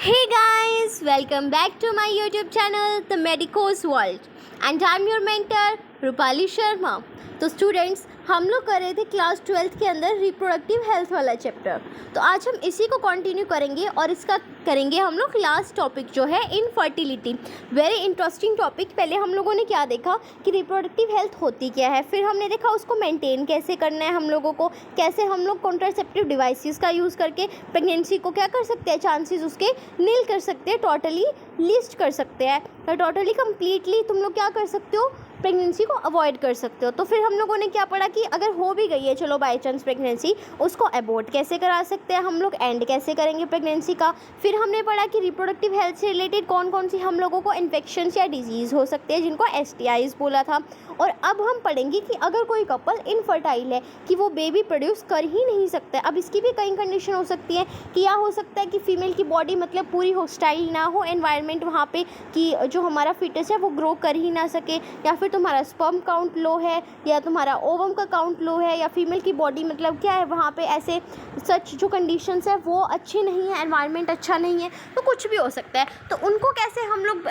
Hey guys, welcome back to my YouTube channel, The Medicos World, and I'm your mentor, Rupali Sharma. तो students, हम लोग कर रहे थे क्लास 12th के अंदर रिप्रोडक्टिव हेल्थ वाला चैप्टर। तो आज हम इसी को कंटिन्यू करेंगे और इसका करेंगे हम लोग लास्ट टॉपिक जो है इनफर्टिलिटी। Very interesting topic. पहले हम लोगों ने क्या देखा कि रिप्रोडक्टिव हेल्थ होती क्या है, फिर हमने देखा उसको मेंटेन कैसे करना है हम लोगों को, कैसे हम लोग कॉन्ट्रासेप्टिव डिवाइसेस का यूज़ करके प्रेगनेंसी को क्या कर सकते हैं, चांसेस उसके नील कर सकते हैं, टोटली लिस्ट कर सकते हैं, तो टोटली कम्प्लीटली तुम लोग क्या कर सकते हो, प्रेगनेंसी को अवॉइड कर सकते हो। तो फिर हम लोगों ने क्या पढ़ा कि अगर हो भी गई है चलो बाय चांस प्रेगनेंसी, उसको अबॉर्ट कैसे करा सकते हैं हम लोग, एंड कैसे करेंगे प्रेगनेंसी का। फिर हमने पढ़ा कि रिप्रोडक्टिव हेल्थ से रिलेटेड कौन कौन सी हम लोगों को इन्फेक्शंस या डिजीज़ हो सकते हैं जिनको STIs बोला था। और अब हम पढ़ेंगे कि अगर कोई कपल इनफर्टाइल है कि वो बेबी प्रोड्यूस कर ही नहीं सकता है, अब इसकी भी कई कंडीशन हो सकती है कि या हो सकता है कि फीमेल की बॉडी मतलब पूरी हॉस्टाइल ना हो एनवायरनमेंट वहाँ पे कि जो हमारा फिटस है वो ग्रो कर ही ना सके, या फिर तुम्हारा स्पर्म काउंट लो है, या तुम्हारा ओवम का काउंट लो है, या फीमेल की बॉडी मतलब क्या है वहाँ पे ऐसे सच जो कंडीशंस है वो अच्छी नहीं है, एनवायरनमेंट अच्छा नहीं है, तो कुछ भी हो सकता है। तो उनको कैसे हम लोग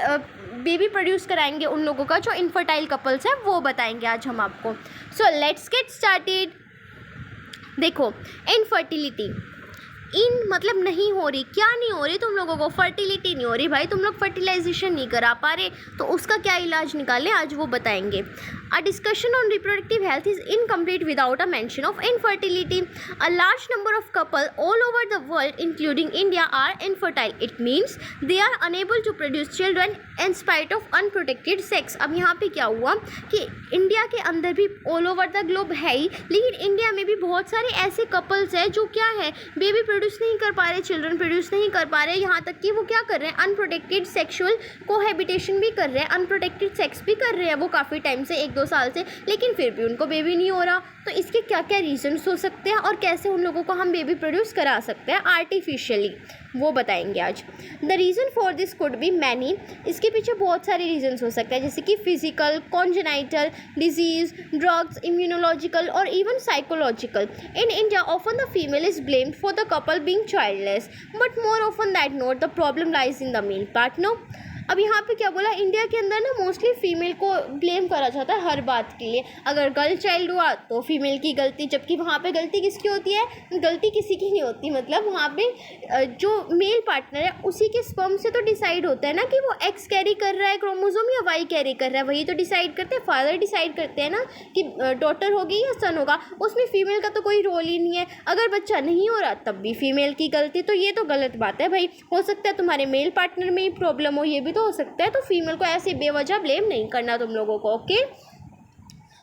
बेबी प्रोड्यूस कराएंगे उन लोगों का जो इनफर्टाइल कपल्स है वो बताएंगे आज हम आपको। So let's get started. देखो, इनफर्टिलिटी इन मतलब नहीं हो रही, क्या नहीं हो रही तुम लोगों को, फर्टिलिटी नहीं हो रही भाई, तुम लोग फर्टिलाइजेशन नहीं करा पा रहे, तो उसका क्या इलाज निकालें आज वो बताएंगे। A discussion on reproductive health is incomplete without a mention of infertility. A large number of couples all over the world, including India, are infertile. It means they are unable to produce children in spite of unprotected sex. अब यहाँ पे क्या हुआ कि India के अंदर भी all over the globe है ही, लेकिन इंडिया में भी बहुत सारे ऐसे कपल्स हैं जो क्या है बेबी प्रोड्यूस नहीं कर पा रहे, चिल्ड्रन प्रोड्यूस नहीं कर पा रहे, यहाँ तक कि वो क्या कर रहे हैं अनप्रोटेक्टेड सेक्सुअल कोहैबिटेशन भी कर रहे हैं, अनप्रोटेक्टेड सेक्स भी कर रहे हैं वो काफ़ी टाइम से 1-2 साल से, लेकिन फिर भी उनको बेबी नहीं हो रहा। तो इसके क्या क्या रीजंस हो सकते हैं और कैसे उन लोगों को हम बेबी प्रोड्यूस करा सकते हैं आर्टिफिशियली, वो बताएंगे आज। The reason for this could be many, इसके पीछे बहुत सारे रीजंस हो सकते हैं जैसे कि physical, congenital disease, drugs, immunological और even psychological. In India often the female is blamed for the couple being childless, but more often that not the problem lies in the male partner. अब यहाँ पे क्या बोला, India के अंदर ना mostly female को ब्लेम करा जाता है हर बात के लिए, अगर गर्ल चाइल्ड हुआ तो फीमेल की गलती, जबकि वहाँ पे गलती किसकी होती है, गलती किसी की नहीं होती, मतलब वहाँ पे जो मेल पार्टनर है उसी के स्पर्म से तो डिसाइड होता है ना कि वो एक्स कैरी कर रहा है क्रोमोसोम या वाई कैरी कर रहा है, वही तो डिसाइड करते हैं, फादर डिसाइड करते हैं ना कि डॉटर होगी या सन होगा, उसमें फीमेल का तो कोई रोल ही नहीं है। अगर बच्चा नहीं हो रहा तब भी फीमेल की गलती, तो ये तो गलत बात है भाई। हो सकता है तुम्हारे मेल पार्टनर में ही प्रॉब्लम हो, ये भी तो हो सकता है, तो फीमेल को ऐसे बेवजह ब्लेम नहीं करना तुम लोगों को, ओके।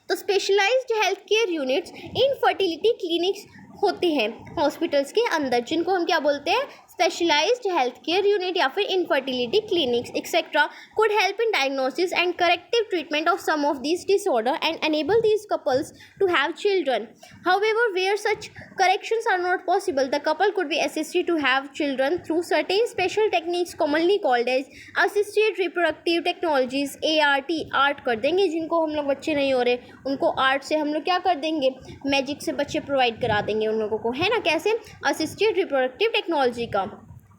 तो specialised health care units, infertility clinics होते हैं हॉस्पिटल्स के अंदर, जिनको हम क्या बोलते हैं, स्पेशलाइज्ड हेल्थ केयर यूनिट या फिर infertility clinics etcetera, could help in diagnosis and corrective treatment of some of these disorder and enable these couples to have children. However, where such corrections are not possible, the couple could be assisted to have children through certain special techniques commonly called as assisted reproductive technologies, ART। Art कर देंगे, जिनको हम लोग बच्चे नहीं हो रहे उनको आर्ट से हम लोग क्या कर देंगे, मैजिक से बच्चे प्रोवाइड करा देंगे उन लोगों को, है ना, कैसे, असिस्टेड रिप्रोडक्टिव टेक्नोलॉजी का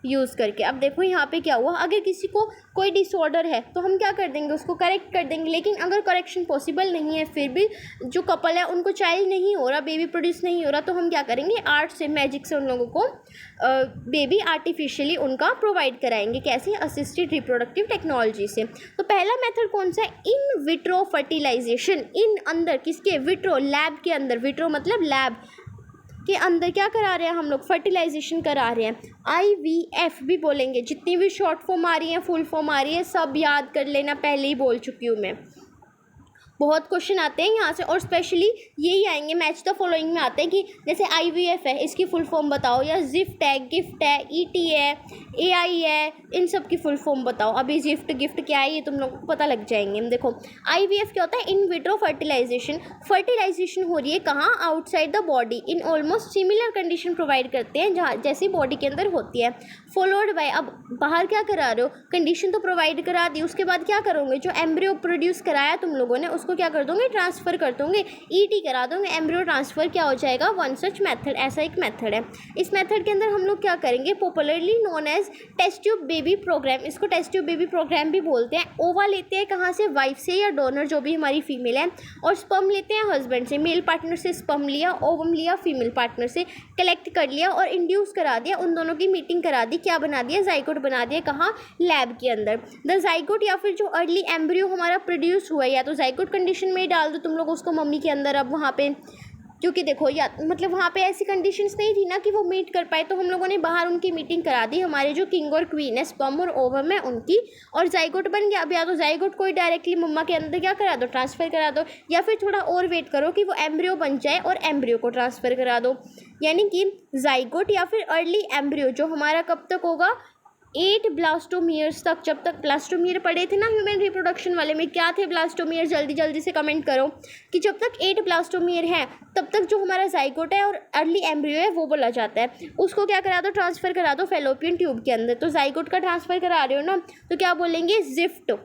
यूज़ करके। अब देखो यहाँ पे क्या हुआ, अगर किसी को कोई डिसऑर्डर है तो हम क्या कर देंगे, उसको करेक्ट कर देंगे, लेकिन अगर करेक्शन पॉसिबल नहीं है, फिर भी जो कपल है उनको चाइल्ड नहीं हो रहा, बेबी प्रोड्यूस नहीं हो रहा, तो हम क्या करेंगे, आर्ट से, मैजिक से उन लोगों को बेबी आर्टिफिशियली उनका प्रोवाइड कराएंगे, कैसे, असिस्टेड रिप्रोडक्टिव टेक्नोलॉजी से। तो पहला मेथड कौन सा है, इन विट्रो फर्टिलाइजेशन, इन अंदर किसके, विट्रो, लैब के अंदर, विट्रो मतलब लैब के अंदर क्या करा रहे हैं हम लोग, फर्टिलाइजेशन करा रहे हैं। IVF भी बोलेंगे, जितनी भी शॉर्ट फॉर्म आ रही है, फुल फॉर्म आ रही है, सब याद कर लेना, पहले ही बोल चुकी हूँ मैं, बहुत क्वेश्चन आते हैं यहाँ से, और स्पेशली यही आएंगे मैच द फॉलोइंग में आते हैं कि जैसे IVF है इसकी फुल फॉर्म बताओ, या जिफ्ट है, गिफ्ट है, ET है, AI है, इन सब की फुल फॉर्म बताओ। अभी जिफ्ट गिफ्ट क्या है ये तुम लोगों को पता लग जाएंगे। देखो IVF क्या होता है, इन विट्रो फर्टिलाइजेशन, फर्टिलाइजेशन हो रही है कहाँ, outside the body, in almost similar condition provide करते हैं जहाँ जैसी बॉडी के अंदर होती है, फॉलोड बाय, अब बाहर क्या करा रहे हो, कंडीशन तो प्रोवाइड करा दी, उसके बाद क्या करोगे, जो एम्ब्रियो प्रोड्यूस कराया तुम लोगों ने उसको क्या कर दोगे, ट्रांसफ़र कर दोगे, ईटी करा दोगे, एम्ब्रियो ट्रांसफ़र क्या हो जाएगा, वन सच मेथड, ऐसा एक मेथड है। इस मेथड के अंदर हम लोग क्या करेंगे, popularly known as test tube baby programme, इसको टेस्ट ट्यूब बेबी प्रोग्राम भी बोलते हैं। ओवा लेते हैं कहाँ से, वाइफ से या डोनर जो भी हमारी फीमेल है, और स्पर्म लेते हैं हस्बैंड से, मेल पार्टनर से स्पर्म लिया, ओवम लिया फीमेल पार्टनर से, कलेक्ट कर लिया और इंड्यूस करा दिया, उन दोनों की मीटिंग करा दी, क्या बना दिया, जाइगोट बना दिया, कहाँ, लैब के अंदर। द जाइगोट या फिर जो अर्ली एम्ब्रियो हमारा प्रोड्यूस हुआ है, या तो जाइगोट कंडीशन में ही डाल दो तुम लोग उसको मम्मी के अंदर, अब वहाँ पे क्योंकि देखो या मतलब वहाँ पे ऐसी कंडीशंस नहीं थी ना कि वो मीट कर पाए, तो हम लोगों ने बाहर उनकी मीटिंग करा दी, हमारे जो किंग और क्वीन है, स्पर्म और ओवम है उनकी, और जाइगोट बन गया। अब या तो जाइगोट को ही डायरेक्टली मम्मा के अंदर क्या करा दो, ट्रांसफ़र करा दो, या फिर थोड़ा और वेट करो कि वो एम्ब्रियो बन जाए और एम्ब्रियो को ट्रांसफ़र करा दो। यानी कि जाइगोट या फिर अर्ली एम्ब्रियो जो हमारा कब तक होगा, 8 ब्लास्टोमियर्स तक। जब तक ब्लास्टोमियर पढ़े थे ना ह्यूमन रिप्रोडक्शन वाले में, क्या थे ब्लास्टोमियर, जल्दी जल्दी से कमेंट करो कि जब तक 8 ब्लास्टोमियर हैं तब तक जो हमारा जाइगोट है और अर्ली एम्ब्रियो है वो बोला जाता है। उसको क्या करा दो, ट्रांसफ़र करा दो फैलोपियन ट्यूब के अंदर। तो जाइगोट का ट्रांसफ़र करा रहे हो ना, तो क्या बोलेंगे, जिफ्ट,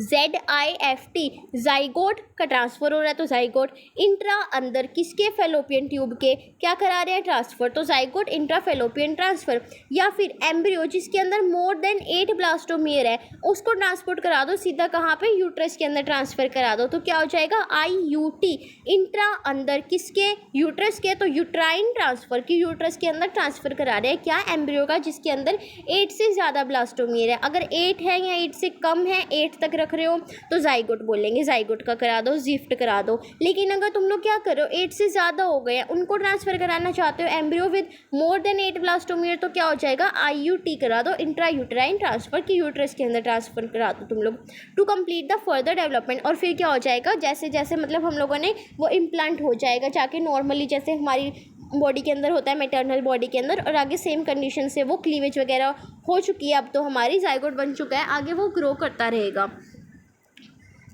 ZIFT, जाइगोट का ट्रांसफ़र हो रहा है, तो जाइगोट। इंट्रा अंदर किसके, फैलोपियन ट्यूब के, क्या करा रहे हैं, ट्रांसफ़र, तो जाइगोट इंट्रा फैलोपियन ट्रांसफ़र। या फिर एम्ब्रियो जिसके अंदर मोर देन 8 ब्लास्टोमियर है, उसको ट्रांसपोर्ट करा दो सीधा कहाँ पे, यूट्रस के अंदर ट्रांसफ़र करा दो, तो क्या हो जाएगा, IUT, इंट्रा अंदर किसके, यूट्रस के, तो यूट्राइन ट्रांसफ़र की यूट्रस के अंदर ट्रांसफ़र करा रहे हैं क्या, एम्ब्रियो का जिसके अंदर 8 से ज़्यादा ब्लास्टोमियर है। अगर 8 है या 8 से कम है, 8 तक रख रहे हो तो जाइगोट बोलेंगे, जाइगोट का करा दो, जिफ्ट करा दो। लेकिन अगर तुम लोग क्या करो, 8 से ज़्यादा हो गए हैं, उनको ट्रांसफ़र कराना चाहते हो embryo with more than 8 blastomere, तो क्या हो जाएगा, IUT करा दो, इंट्रा यूट्राइन ट्रांसफ़र की यूट्रस के अंदर ट्रांसफ़र करा दो तुम लोग, to complete the further development. और फिर क्या हो जाएगा, जैसे जैसे मतलब हम लोगों ने वो इम्प्लांट हो जाएगा जाके नॉर्मली, जैसे हमारी बॉडी के अंदर होता है मैटरनल बॉडी के अंदर, और आगे सेम कंडीशन से वो क्लीवेज वगैरह हो चुकी है, अब तो हमारी जाइगोट बन चुका है, आगे वो ग्रो करता रहेगा।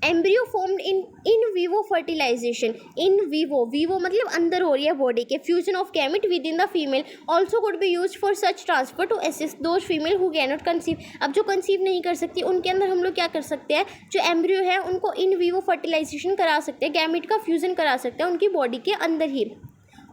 Embryo formed in vivo fertilisation, in vivo मतलब अंदर हो रही है बॉडी के, fusion of gamete within the female also could be use for such transfer to assist those female who can not conceive. अब जो कंसीव नहीं कर सकती उनके अंदर हम लोग क्या कर सकते हैं, जो एम्ब्रियो है उनको इन वीवो फर्टिलाइजेशन करा सकते हैं, गैमेट का फ्यूजन करा सकते हैं उनकी बॉडी के अंदर ही,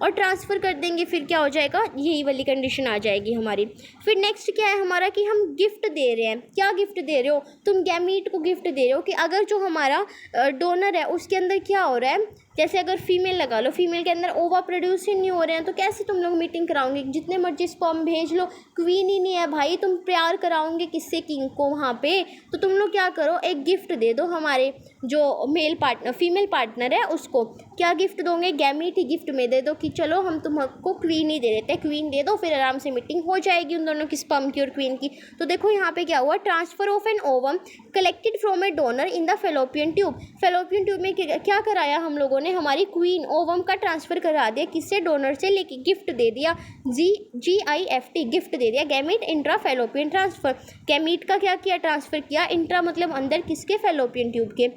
और ट्रांसफ़र कर देंगे, फिर क्या हो जाएगा, यही वाली कंडीशन आ जाएगी हमारी। फिर नेक्स्ट क्या है हमारा कि हम गिफ्ट दे रहे हैं, क्या गिफ्ट दे रहे हो तुम, गैमीट को गिफ्ट दे रहे हो कि अगर जो हमारा डोनर है उसके अंदर क्या हो रहा है, जैसे अगर फीमेल लगा लो, फीमेल के अंदर ओवा प्रोड्यूस ही नहीं हो रहे हैं, तो कैसे तुम लोग मीटिंग कराओगे, जितने मर्जी स्पर्म भेज लो, क्वीन ही नहीं है भाई, तुम प्यार कराओगे किससे, किंग को वहाँ पे, तो तुम लोग क्या करो, एक गिफ्ट दे दो, हमारे जो मेल पार्टनर फीमेल पार्टनर है उसको क्या गिफ्ट दोगे, गैमीट ही गिफ्ट में दे दो कि चलो हम तुमको क्वीन ही दे देते हैं, क्वीन दे दो, फिर आराम से मीटिंग हो जाएगी उन दोनों की, स्पर्म की और क्वीन की। तो देखो यहाँ पे क्या हुआ, transfer of an ovum collected from A donor in the fallopian tube. Fallopian tube में क्या कराया हम लोगों ने, हमारी क्वीन ओवम का ट्रांसफ़र करा दिया, किससे, डोनर से, लेके गिफ्ट दे दिया, GIFT गिफ्ट दे दिया, gamete intra fallopian transfer. Gamete का क्या किया, ट्रांसफ़र किया, इंट्रा मतलब अंदर किसके, फेलोपियन ट्यूब के,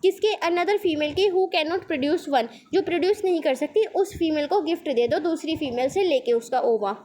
किसके, अनदर फीमेल की who can not produce one, जो प्रोड्यूस नहीं कर सकती उस फीमेल को गिफ्ट दे दो, दूसरी फीमेल से लेके उसका ओवा,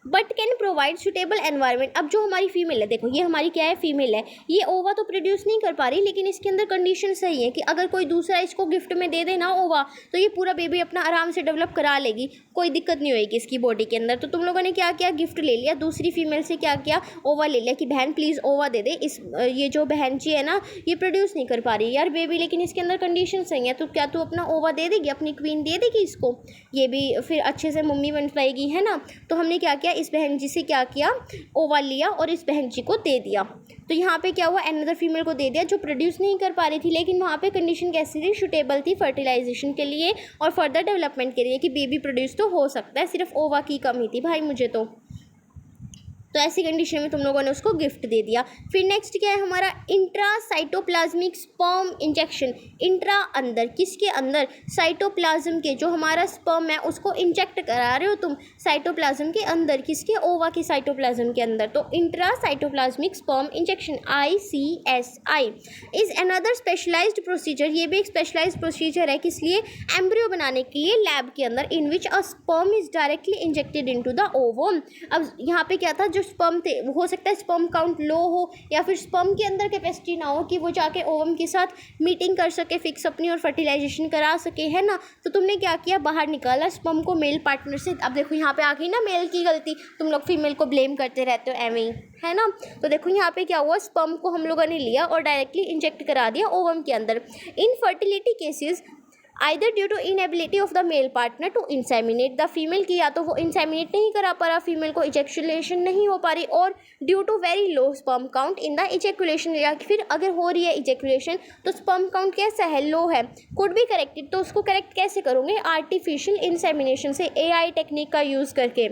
but can provide suitable environment. अब जो हमारी फीमेल है, देखो ये हमारी क्या है, फीमेल है, ये ओवा तो प्रोड्यूस नहीं कर पा रही, लेकिन इसके अंदर कंडीशन सही है कि अगर कोई दूसरा इसको गिफ्ट में दे देना ओवा, तो ये पूरा बेबी अपना आराम से डेवलप करा लेगी, कोई दिक्कत नहीं होगी इसकी बॉडी के अंदर। तो तुम लोगों ने क्या किया, गिफ्ट ले लिया, दूसरी फीमेल से क्या किया, ओवा ले लिया कि बहन प्लीज़ ओवा दे दे, इस ये जो बहन जी है ना ये प्रोड्यूस नहीं कर पा रही यार बेबी, लेकिन इसके अंदर कंडीशन सही है, तो क्या तू अपना ओवा दे देगी, अपनी क्वीन दे देगी इसको, ये भी फिर अच्छे से मम्मी बन पाएगी, है ना। तो हमने क्या किया, इस बहन जी से क्या किया, ओवा लिया और इस बहन जी को दे दिया। तो यहाँ पे क्या हुआ, अनदर फीमेल को दे दिया जो प्रोड्यूस नहीं कर पा रही थी, लेकिन वहाँ पे कंडीशन कैसी थी, सुटेबल थी फर्टिलाइजेशन के लिए और फर्दर डेवलपमेंट के लिए कि बेबी प्रोड्यूस तो हो सकता है, सिर्फ ओवा की कमी थी भाई मुझे तो ऐसी कंडीशन में तुम लोगों ने उसको गिफ्ट दे दिया। फिर नेक्स्ट क्या है हमारा, इंट्रासाइटोप्लाज्मिक स्पर्म इंजेक्शन। इंट्रा अंदर, किसके अंदर, साइटोप्लाज्म के, जो हमारा स्पर्म है उसको इंजेक्ट करा रहे हो तुम साइटोप्लाज्म के अंदर, किसके, ओवा के साइटोप्लाज्म के अंदर। तो intracytoplasmic sperm injection ICSI is another specialised procedure, ये भी एक स्पेशलाइज्ड प्रोसीजर है, किस लिए, एम्ब्रियो बनाने के लिए लैब के अंदर, in which a sperm is directly injected into the ovum. अब यहाँ पे क्या था, जो स्पर्म थे वो हो सकता है स्पर्म काउंट लो हो या फिर स्पर्म के अंदर कैपेसिटी ना हो कि वो जाके ओवम के साथ मीटिंग कर सके फिक्स अपनी और फर्टिलाइजेशन करा सके, है ना। तो तुमने क्या किया, बाहर निकाला स्पर्म को मेल पार्टनर से। अब देखो यहाँ पे आ गई ना मेल की गलती, तुम लोग फीमेल को ब्लेम करते रहते हो एवं ही, है ना। तो देखो यहाँ पे क्या हुआ, स्पर्म को हम लोगों ने लिया और डायरेक्टली इंजेक्ट करा दिया ओवम के अंदर। Infertility cases either due to inability of the male partner to inseminate the female की, या तो वो इंसेमिनेट नहीं करा पा रहा फीमेल को, इजेक्युलेशन नहीं हो पा रही, और due to very low sperm count in the ejaculation, या फिर अगर हो रही है इजेक्युलेशन तो स्पर्म काउंट कैसा है, लो है। कुड बी करेक्टेड, तो उसको करेक्ट कैसे करोगे, आर्टिफिशियल इंसेमिनेशन से, AI टेक्निक का यूज़ करके।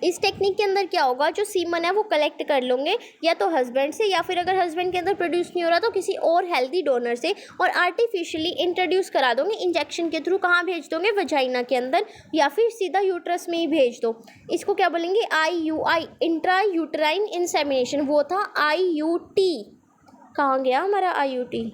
इस टेक्निक के अंदर क्या होगा, जो सीमन है वो कलेक्ट कर लोगे या तो हस्बैंड से, या फिर अगर हस्बैंड के अंदर प्रोड्यूस नहीं हो रहा तो किसी और हेल्दी डोनर से, और आर्टिफिशियली इंट्रोड्यूस करा दोगे इंजेक्शन के थ्रू। कहाँ भेज दोगे, वजाइना के अंदर, या फिर सीधा यूट्रस में ही भेज दो। इसको क्या बोलेंगे, IUI, इंट्रा यूटराइन इंसेमिनेशन। वो था IUT, कहाँ गया हमारा IUT,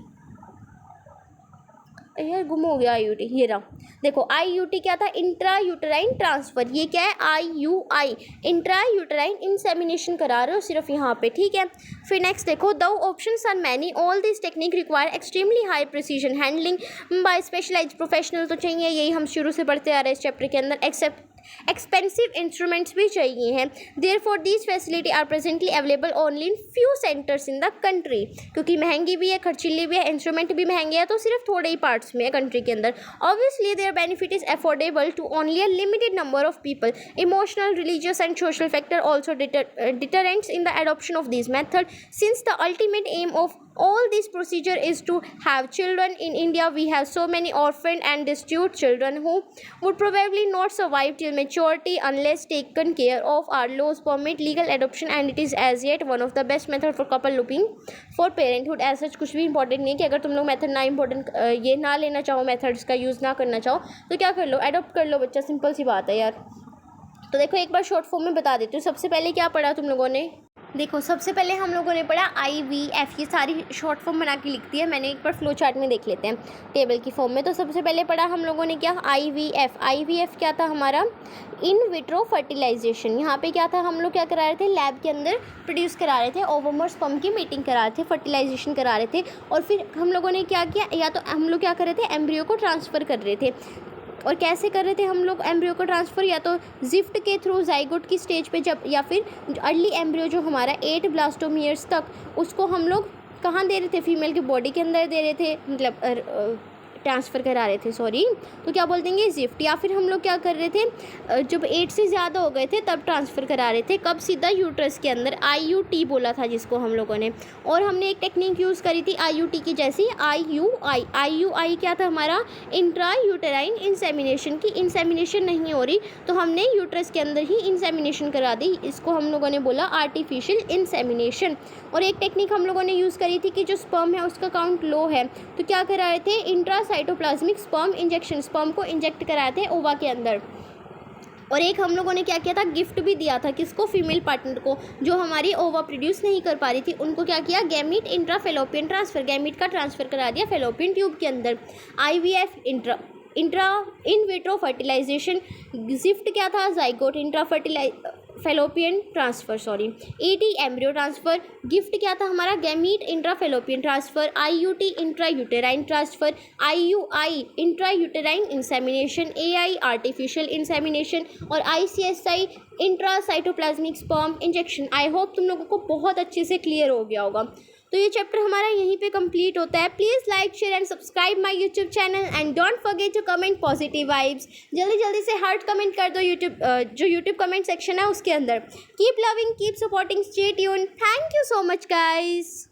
यार गुम हो गया IUT, ये रहा। देखो IUT क्या था, इंट्रा यूटराइन ट्रांसफ़र। ये क्या है, IUI, इंट्रा यूटराइन इंसेमिनेशन करा रहे हो सिर्फ यहाँ पे, ठीक है। फिर नेक्स्ट देखो, the options are many, all this technique require extremely high precision handling by specialised professional. तो चाहिए, यही हम शुरू से पढ़ते आ रहे हैं इस चैप्टर के अंदर। एक्सपेंसिव इंस्ट्रूमेंट्स भी चाहिए हैं। Therefore these facility are presently available only in few centres in the country. क्योंकि महंगी भी है, खर्चीली भी है, इंस्ट्रूमेंट भी महंगे हैं, तो सिर्फ थोड़े ही पार्ट्स में है कंट्री के अंदर। Obviously their benefit is affordable to only a limited number of people. Emotional, religious and social factor also deterrents in the adoption of these methods. Since the ultimate aim of all this procedure is to have children, in India we have so many orphaned and destitute children who would probably not survive till maturity unless taken care of. Our laws permit legal adoption and it is as yet one of the best method for couple looking for parenthood. as such कुछ भी important नहीं है कि अगर तुम लोग method ना important ये ना लेना चाहो, मेथड्स का यूज़ ना करना चाहो, तो क्या कर लो, अडोप्ट कर लो बच्चा, सिंपल सी बात है यार। तो देखो एक बार शॉर्ट फॉर्म में बता देती हूँ। सबसे पहले क्या पढ़ा तुम लोगों ने, देखो सबसे पहले हम लोगों ने पढ़ा IVF, ये सारी शॉर्ट फॉर्म बना के लिखती है मैंने, एक बार फ्लो चार्ट में देख लेते हैं टेबल की फॉर्म में। तो सबसे पहले पढ़ा हम लोगों ने क्या, IVF क्या था हमारा, इन विट्रो फर्टिलाइजेशन। यहाँ पे क्या था, हम लोग क्या करा रहे थे, लैब के अंदर प्रोड्यूस करा रहे थे, ओवम और स्पर्म की मीटिंग करा रहे थे, फर्टिलाइजेशन करा रहे थे। और फिर हम लोगों ने क्या किया, या तो हम लोग क्या कर रहे थे, एम्ब्रियो को ट्रांसफ़र कर रहे थे। और कैसे कर रहे थे हम लोग एम्ब्रियो को ट्रांसफ़र, या तो जिफ्ट के थ्रू जाइगोट की स्टेज पे जब, या फिर अर्ली एम्ब्रियो जो हमारा 8 ब्लास्टोम ईयर्स तक, उसको हम लोग कहाँ दे रहे थे, फीमेल की बॉडी के अंदर दे रहे थे, मतलब ट्रांसफ़र करा रहे थे, सॉरी, तो क्या बोल देंगे, जिफ्ट। या फिर हम लोग क्या कर रहे थे, जब 8 से ज़्यादा हो गए थे तब ट्रांसफ़र करा रहे थे, कब, सीधा यूट्रस के अंदर, IUT बोला था जिसको हम लोगों ने। और हमने एक टेक्निक यूज़ करी थी IUT की जैसी, IUI क्या था हमारा, इंट्रा यूटेराइन इंसेमिनेशन की। इंसेमिनेशन नहीं हो रही तो हमने यूट्रस के अंदर ही इंसेमिनेशन करा दी, इसको हम लोगों ने बोला आर्टिफिशियल इंसेमिनेशन। और एक टेक्निक हम लोगों ने यूज़ करी थी कि जो स्पर्म है उसका काउंट लो है, तो क्या करा रहे थे, intra cytoplasmic sperm injection, sperm को इंजेक्ट कराए थे ओवा के अंदर। और एक हम लोगों ने क्या किया था, गिफ्ट भी दिया था, किसको, फीमेल पार्टनर को, जो हमारी ओवा प्रोड्यूस नहीं कर पा रही थी, उनको क्या किया, gamete intra fallopian transfer, gamete का ट्रांसफ़र करा दिया फेलोपियन ट्यूब के अंदर। IVF intra in vitro fertilisation, ZIFT क्या था, zygote intra fallopian transfer, sorry, ET embryo transfer. GIFT क्या था हमारा, gamete intra fallopian transfer. IUT intra uterine transfer. IUI intra uterine insemination. AI artificial insemination. और ICSI intra cytoplasmic sperm injection. I hope तुम लोगों को बहुत अच्छे से क्लियर हो गया होगा। तो ये चैप्टर हमारा यहीं पे कंप्लीट होता है। Please like, share and subscribe my YouTube channel and don't forget to comment positive vibes. जल्दी जल्दी से हार्ट कमेंट कर दो जो यूट्यूब कमेंट सेक्शन है उसके अंदर। Keep loving, keep supporting, stay tune. Thank you so much guys.